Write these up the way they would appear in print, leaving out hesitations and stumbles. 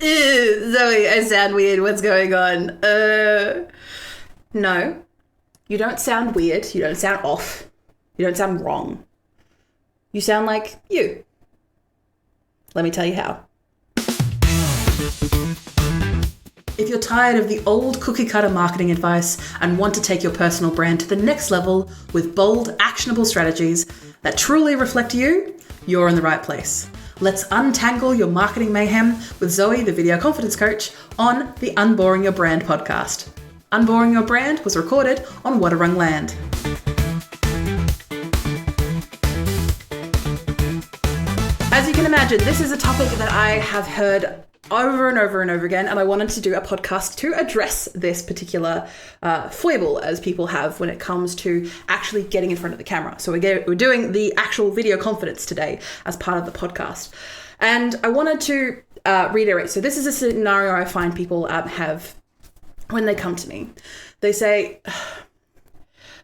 Zoe, I sound weird. What's going on? No, you don't sound weird. You don't sound off. You don't sound wrong. You sound like you. Let me tell you how. If you're tired of the old cookie-cutter marketing advice and want to take your personal brand to the next level with bold, actionable strategies that truly reflect you, you're in the right place. Let's untangle your marketing mayhem with Zoe, the video confidence coach, on the Unboring Your Brand podcast. Unboring Your Brand was recorded on Wadawurrung land. As you can imagine, this is a topic that I have heard over and over and over again, and I wanted to do a podcast to address this particular foible as people have when it comes to actually getting in front of the camera. So we're doing the actual video confidence today as part of the podcast. And I wanted to reiterate, so this is a scenario I find people have when they come to me. They say,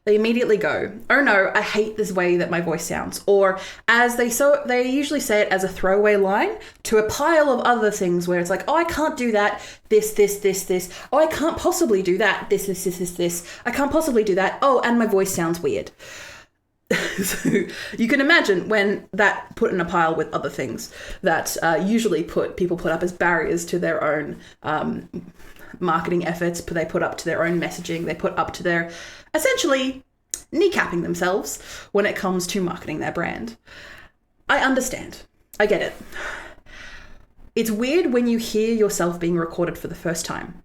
they immediately go, oh no, I hate this way that my voice sounds. Or they usually say it as a throwaway line to a pile of other things where it's like, oh, I can't do that, this. Oh, I can't possibly do that, this. I can't possibly do that. Oh, and my voice sounds weird. So you can imagine when that put in a pile with other things that usually people put up as barriers to their own marketing efforts, but they put up to their own messaging, they put up to their essentially kneecapping themselves when it comes to marketing their brand. I understand. I get it. It's weird when you hear yourself being recorded for the first time.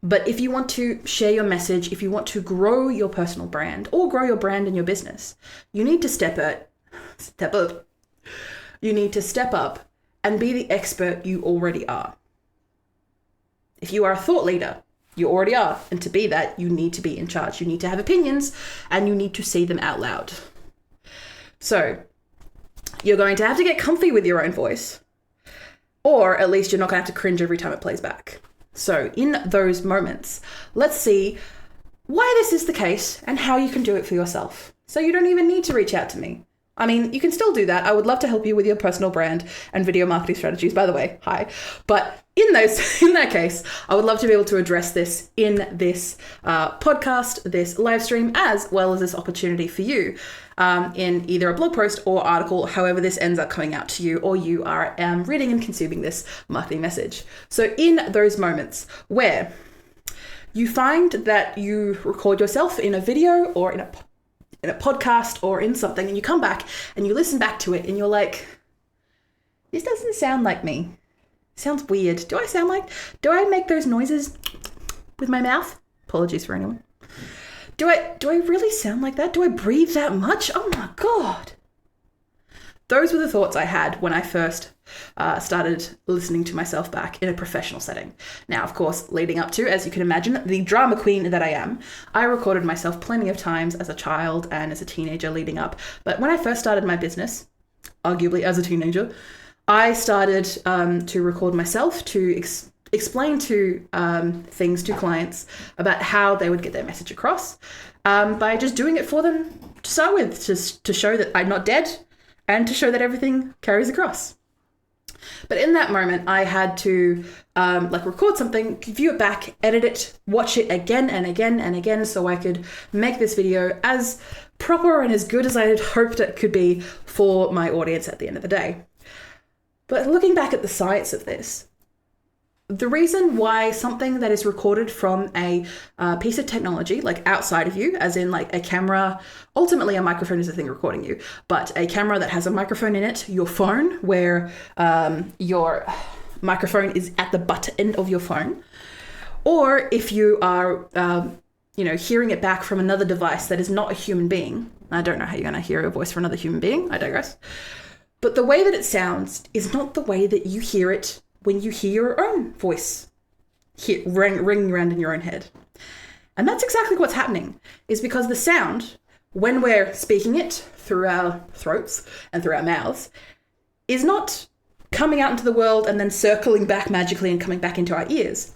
But if you want to share your message, if you want to grow your personal brand or grow your brand and your business, you need to step up. You need to step up and be the expert you already are. If you are a thought leader, you already are. And to be that, you need to be in charge. You need to have opinions and you need to say them out loud. So you're going to have to get comfy with your own voice, or at least you're not going to have to cringe every time it plays back. So in those moments, let's see why this is the case and how you can do it for yourself. So you don't even need to reach out to me. I mean, you can still do that. I would love to help you with your personal brand and video marketing strategies, by the way. Hi. But in that case, I would love to be able to address this in this podcast, this live stream, as well as this opportunity for you in either a blog post or article, however this ends up coming out to you, or you are reading and consuming this marketing message. So in those moments where you find that you record yourself in a video or in a podcast or in something, and you come back and you listen back to it and you're like, this doesn't sound like me. It sounds weird. Do I make those noises with my mouth? Apologies for anyone. Do I really sound like that? Do I breathe that much? Oh my God. Those were the thoughts I had when I first started listening to myself back in a professional setting. Now, of course, leading up to, as you can imagine, the drama queen that I am, I recorded myself plenty of times as a child and as a teenager leading up. But when I first started my business, arguably as a teenager, I started to record myself to explain to things to clients about how they would get their message across by just doing it for them to start with, just to show that I'm not dead, and to show that everything carries across. But in that moment, I had to record something, view it back, edit it, watch it again and again and again, so I could make this video as proper and as good as I had hoped it could be for my audience at the end of the day. But looking back at the science of this, the reason why something that is recorded from a piece of technology, like outside of you, as in like a camera, ultimately a microphone is the thing recording you, but a camera that has a microphone in it, your phone, where your microphone is at the butt end of your phone, or if you are, hearing it back from another device that is not a human being. I don't know how you're going to hear a voice from another human being. I digress. But the way that it sounds is not the way that you hear it when you hear your own voice ringing around in your own head. And that's exactly what's happening, is because the sound, when we're speaking it through our throats and through our mouths, is not coming out into the world and then circling back magically and coming back into our ears.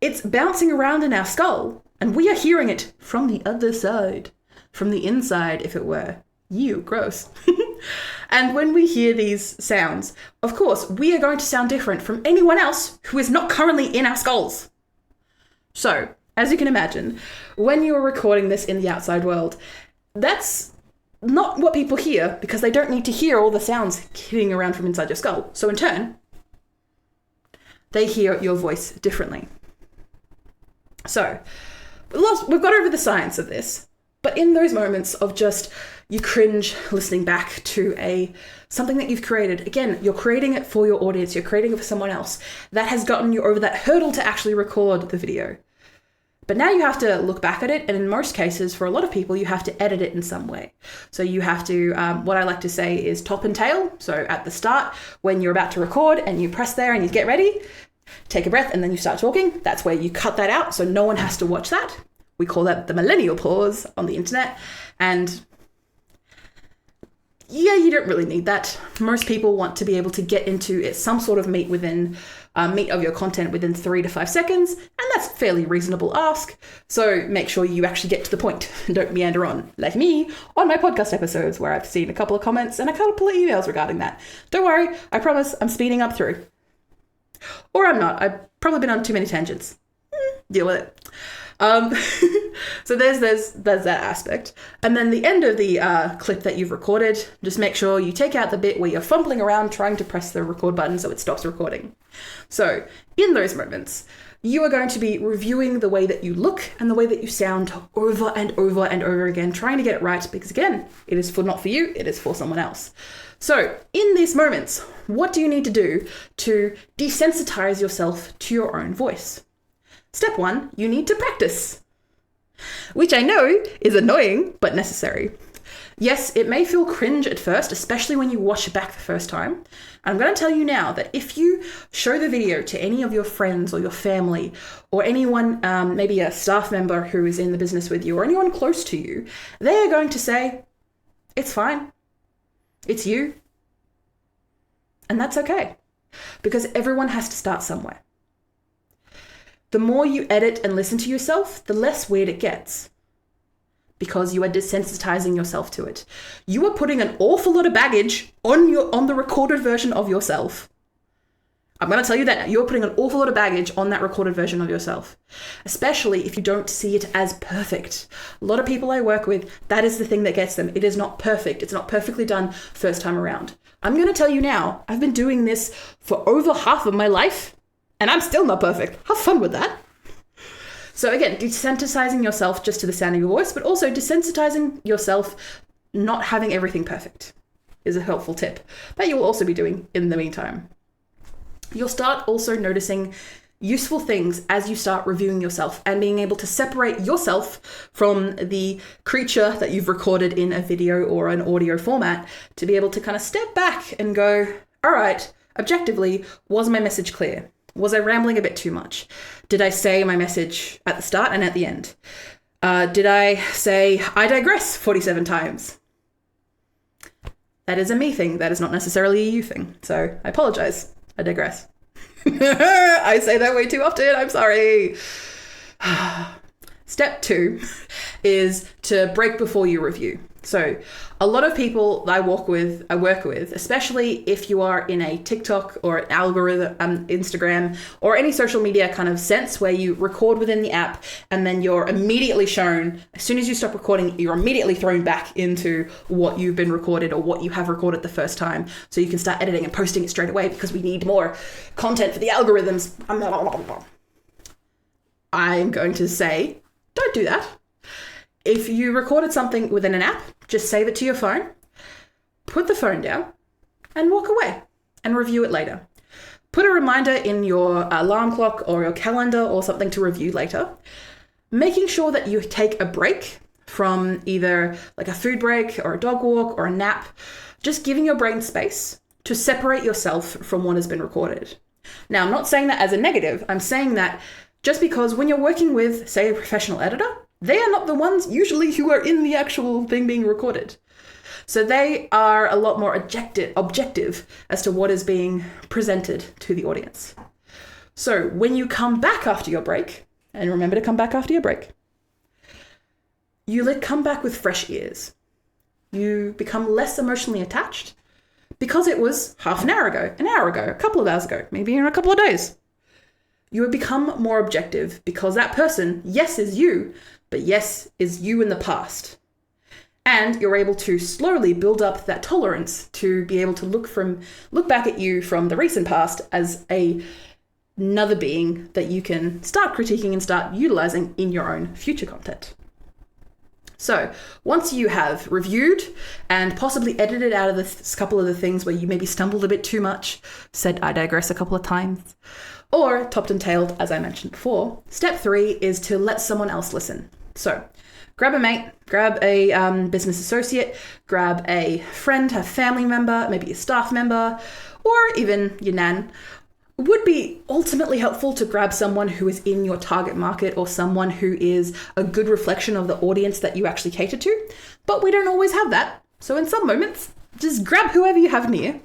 It's bouncing around in our skull, and we are hearing it from the other side, from the inside, if it were. You, gross. And when we hear these sounds, of course, we are going to sound different from anyone else who is not currently in our skulls. So, as you can imagine, when you're recording this in the outside world, that's not what people hear because they don't need to hear all the sounds hitting around from inside your skull. So in turn, they hear your voice differently. So, we've got over the science of this, but in those moments of just you cringe listening back to something that you've created, again, you're creating it for your audience, you're creating it for someone else, that has gotten you over that hurdle to actually record the video. But now you have to look back at it, and in most cases, for a lot of people, you have to edit it in some way. So you have to, what I like to say is top and tail. So at the start, when you're about to record and you press there and you get ready, take a breath and then you start talking. That's where you cut that out so no one has to watch that. We call that the millennial pause on the internet. And yeah, you don't really need that. Most people want to be able to get into some sort of meat of your content within 3 to 5 seconds, and that's a fairly reasonable ask. So make sure you actually get to the point and don't meander on, like me on my podcast episodes where I've seen a couple of comments and a couple of emails regarding that. Don't worry, I promise I'm speeding up through. Or I'm not. I've probably been on too many tangents. Deal with it. So there's that aspect. And then the end of the clip that you've recorded, just make sure you take out the bit where you're fumbling around trying to press the record button so it stops recording. So in those moments, you are going to be reviewing the way that you look and the way that you sound over and over and over again, trying to get it right because, again, it is not for you, it is for someone else. So in these moments, what do you need to do to desensitize yourself to your own voice? Step 1, you need to practice, which I know is annoying but necessary. Yes, it may feel cringe at first, especially when you watch it back the first time. I'm going to tell you now that if you show the video to any of your friends or your family or anyone, maybe a staff member who is in the business with you or anyone close to you, they are going to say, it's fine. It's you. And that's okay, because everyone has to start somewhere. The more you edit and listen to yourself, the less weird it gets, because you are desensitizing yourself to it. You are putting an awful lot of baggage on the recorded version of yourself. I'm going to tell you that you're putting an awful lot of baggage on that recorded version of yourself, especially if you don't see it as perfect. A lot of people I work with, that is the thing that gets them. It is not perfect. It's not perfectly done first time around. I'm going to tell you now, I've been doing this for over half of my life, and I'm still not perfect. Have fun with that. So again, desensitizing yourself just to the sound of your voice, but also desensitizing yourself not having everything perfect is a helpful tip that you will also be doing in the meantime. You'll start also noticing useful things as you start reviewing yourself and being able to separate yourself from the creature that you've recorded in a video or an audio format to be able to kind of step back and go, all right, objectively, was my message clear? Was I rambling a bit too much? Did I say my message at the start and at the end? Did I say, I digress 47 times? That is a me thing. That is not necessarily a you thing. So I apologize. I digress. I say that way too often. I'm sorry. Step 2 is to break before you review. So a lot of people I work with, especially if you are in a TikTok or an algorithm, Instagram, or any social media kind of sense where you record within the app and then you're immediately shown, as soon as you stop recording, you're immediately thrown back into what you've been recorded or what you have recorded the first time. So you can start editing and posting it straight away because we need more content for the algorithms. I'm going to say, don't do that. If you recorded something within an app, just save it to your phone, put the phone down, and walk away and review it later. Put a reminder in your alarm clock or your calendar or something to review later, making sure that you take a break from either like a food break or a dog walk or a nap, just giving your brain space to separate yourself from what has been recorded. Now, I'm not saying that as a negative. I'm saying that just because when you're working with, say, a professional editor, they are not the ones usually who are in the actual thing being recorded. So they are a lot more objective as to what is being presented to the audience. So when you come back after your break, and remember to come back after your break, you come back with fresh ears. You become less emotionally attached because it was half an hour ago, a couple of hours ago, maybe in a couple of days. You would become more objective because that person, yes, is you, but yes, is you in the past. And you're able to slowly build up that tolerance to be able to look back at you from the recent past as another being that you can start critiquing and start utilizing in your own future content. So once you have reviewed and possibly edited out of a couple of the things where you maybe stumbled a bit too much, said I digress a couple of times, or topped and tailed, as I mentioned before, step 3 is to let someone else listen. So grab a mate, grab a business associate, grab a friend, a family member, maybe a staff member, or even your nan. It would be ultimately helpful to grab someone who is in your target market or someone who is a good reflection of the audience that you actually cater to, but we don't always have that. So in some moments, just grab whoever you have near,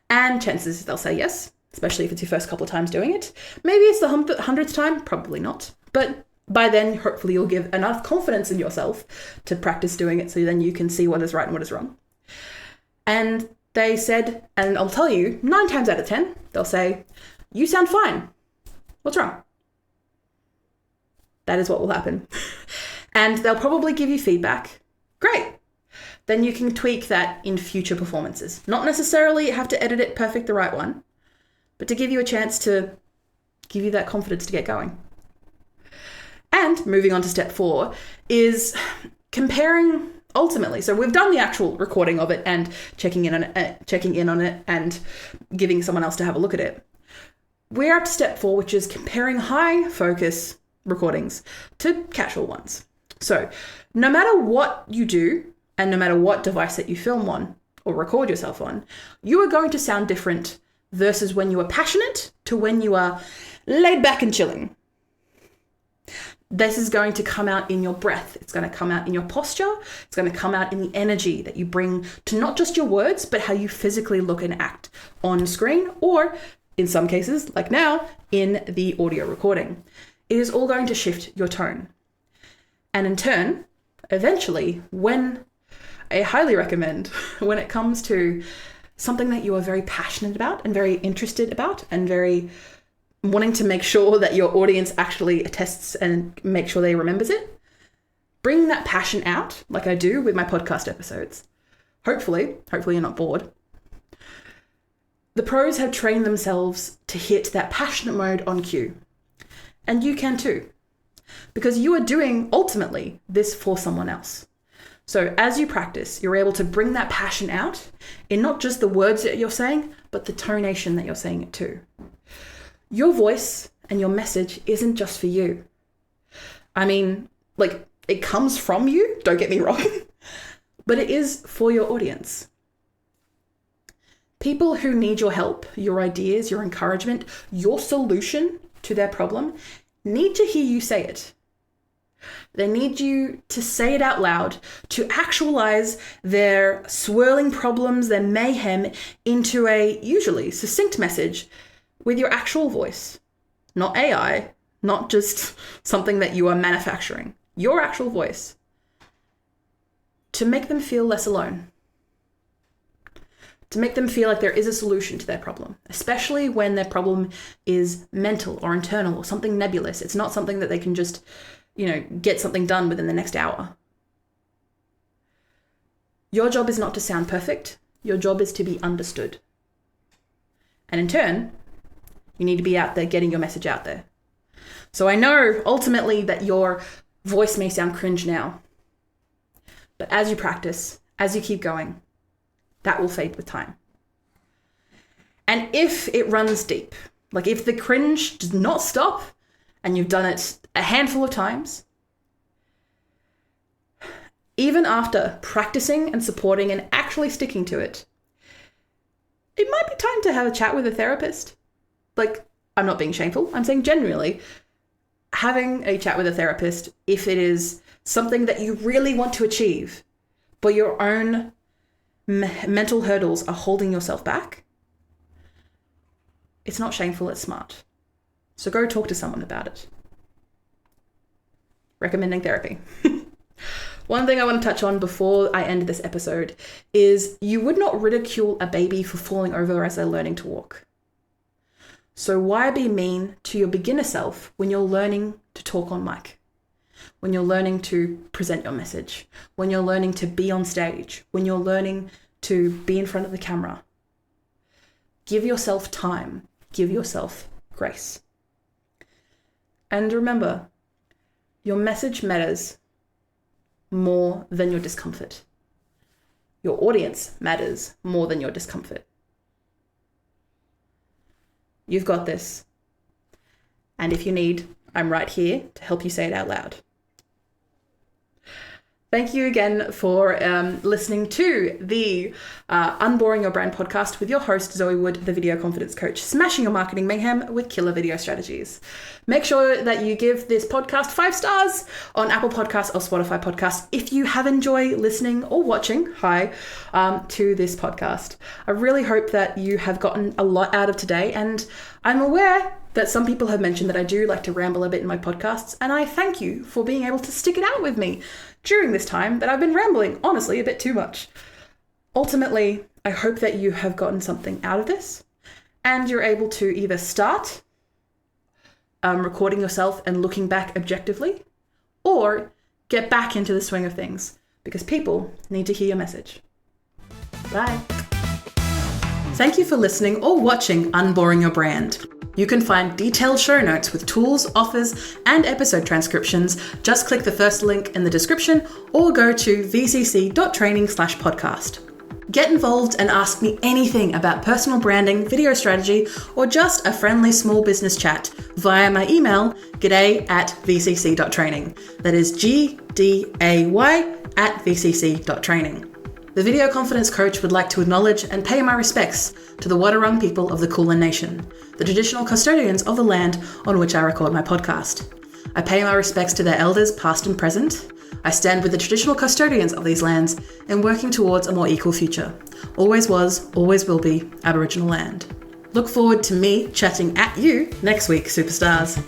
and chances they'll say yes, especially if it's your first couple of times doing it. Maybe it's the 100th time, probably not, but by then, hopefully you'll give enough confidence in yourself to practice doing it so then you can see what is right and what is wrong. And they said, and I'll tell you, 9 times out of 10, they'll say, you sound fine. What's wrong? That is what will happen. And they'll probably give you feedback. Great. Then you can tweak that in future performances. Not necessarily have to edit it perfect, the right one, but to give you a chance to give you that confidence to get going. And moving on to step 4 is comparing ultimately. So we've done the actual recording of it and checking in on it and giving someone else to have a look at it. We're up to step 4, which is comparing high focus recordings to casual ones. So no matter what you do and no matter what device that you film on or record yourself on, you are going to sound different versus when you are passionate to when you are laid back and chilling. This is going to come out in your breath. It's going to come out in your posture. It's going to come out in the energy that you bring to not just your words, but how you physically look and act on screen, or in some cases, like now, in the audio recording. It is all going to shift your tone. And in turn, eventually, I highly recommend when it comes to something that you are very passionate about and very interested about and very wanting to make sure that your audience actually attests and make sure they remembers it, bring that passion out like I do with my podcast episodes. Hopefully you're not bored. The pros have trained themselves to hit that passionate mode on cue. And you can too, because you are doing ultimately this for someone else. So as you practice, you're able to bring that passion out in not just the words that you're saying, but the tonation that you're saying it to. Your voice and your message isn't just for you. I mean, it comes from you, don't get me wrong, but it is for your audience. People who need your help, your ideas, your encouragement, your solution to their problem need to hear you say it. They need you to say it out loud, to actualize their swirling problems, their mayhem into a usually succinct message with your actual voice, not AI, not just something that you are manufacturing, your actual voice, to make them feel less alone, to make them feel like there is a solution to their problem, especially when their problem is mental or internal or something nebulous. It's not something that they can just, get something done within the next hour. Your job is not to sound perfect. Your job is to be understood. And in turn, you need to be out there getting your message out there. So I know ultimately that your voice may sound cringe now, but as you practice, as you keep going, that will fade with time. And if it runs deep, like if the cringe does not stop and you've done it a handful of times, even after practicing and supporting and actually sticking to it, it might be time to have a chat with a therapist. I'm not being shameful. I'm saying genuinely, having a chat with a therapist, if it is something that you really want to achieve, but your own mental hurdles are holding yourself back, it's not shameful, it's smart. So go talk to someone about it. Recommending therapy. One thing I want to touch on before I end this episode is you would not ridicule a baby for falling over as they're learning to walk. So why be mean to your beginner self when you're learning to talk on mic? When you're learning to present your message? When you're learning to be on stage? When you're learning to be in front of the camera? Give yourself time. Give yourself grace. And remember, your message matters more than your discomfort. Your audience matters more than your discomfort. You've got this. And if you need, I'm right here to help you say it out loud. Thank you again for listening to the Unboring Your Brand podcast with your host, Zoe Wood, the video confidence coach, smashing your marketing mayhem with killer video strategies. Make sure that you give this podcast 5 stars on Apple Podcasts or Spotify Podcasts if you have enjoyed listening or watching, to this podcast. I really hope that you have gotten a lot out of today, and I'm aware that some people have mentioned that I do like to ramble a bit in my podcasts, and I thank you for being able to stick it out with me during this time that I've been rambling, honestly, a bit too much. Ultimately, I hope that you have gotten something out of this, and you're able to either start recording yourself and looking back objectively, or get back into the swing of things, because people need to hear your message. Bye. Thank you for listening or watching Unboring Your Brand. You can find detailed show notes with tools, offers, and episode transcriptions. Just click the first link in the description or go to vcc.training/podcast. Get involved and ask me anything about personal branding, video strategy, or just a friendly small business chat via my email, g'day@vcc.training. That is gday@vcc.training. The Video Confidence Coach would like to acknowledge and pay my respects to the Wadawurrung people of the Kulin Nation, the traditional custodians of the land on which I record my podcast. I pay my respects to their elders past and present. I stand with the traditional custodians of these lands in working towards a more equal future. Always was, always will be Aboriginal land. Look forward to me chatting at you next week, superstars.